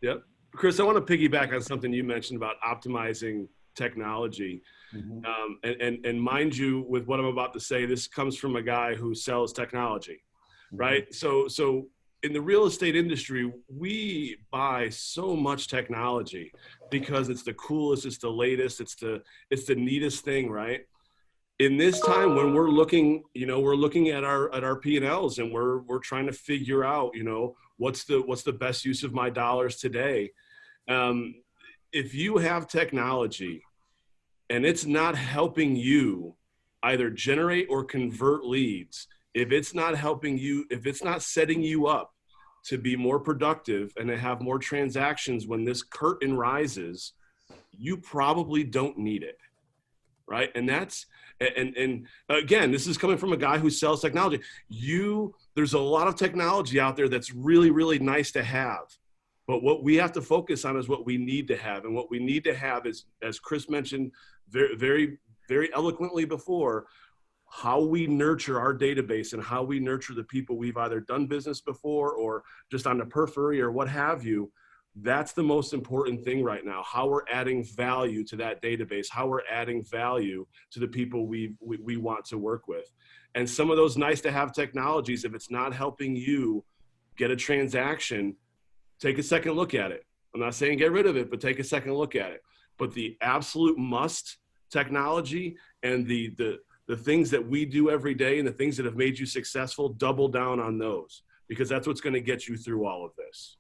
Yep. Chris, I want to piggyback on something you mentioned about optimizing technology. Mhm. And mind you, with what I'm about to say, this comes from a guy who sells technology, Mhm. right? So in the real estate industry, we buy so much technology because it's the coolest, it's the latest, it's the neatest thing, right? In this time when we're looking, we're looking at our P&Ls, and we're trying to figure out, what's the best use of my dollars today. um, if you have technology and it's not helping you either generate or convert leads, if it's not helping you, if it's not setting you up to be more productive and to have more transactions when this curtain rises, you probably don't need it, right? And again, this is coming from a guy who sells technology. There's a lot of technology out there that's really, really nice to have, but what we have to focus on is what we need to have. And what we need to have is, as Chris mentioned very, very, very eloquently before, how we nurture our database and how we nurture the people we've either done business before or just on the periphery or what have you. That's the most important thing right now. How we're adding value to that database, how we're adding value to the people we want to work with. And some of those nice to have technologies, if it's not helping you get a transaction, take a second look at it. I'm not saying get rid of it, but take a second look at it. But the absolute must technology and the things that we do every day and the things that have made you successful, double down on those, because that's what's going to get you through all of this.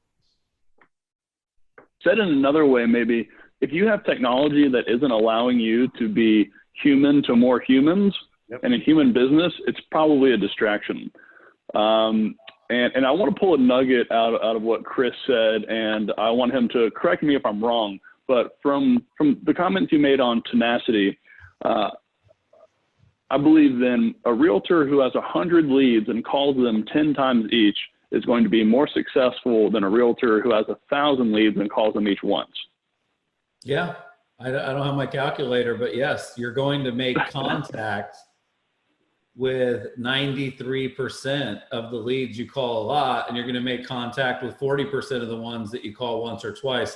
Said in another way, maybe, if you have technology that isn't allowing you to be human to more humans, Yep. and in human business, it's probably a distraction. And I want to pull a nugget out of what Chris said, and I want him to correct me if I'm wrong. But from the comments you made on tenacity, I believe then a realtor who has 100 leads and calls them 10 times each is going to be more successful than a realtor who has 1,000 leads and calls them each once. Yeah, I don't have my calculator, but yes, you're going to make contact with 93% of the leads you call a lot, and you're going to make contact with 40% of the ones that you call once or twice.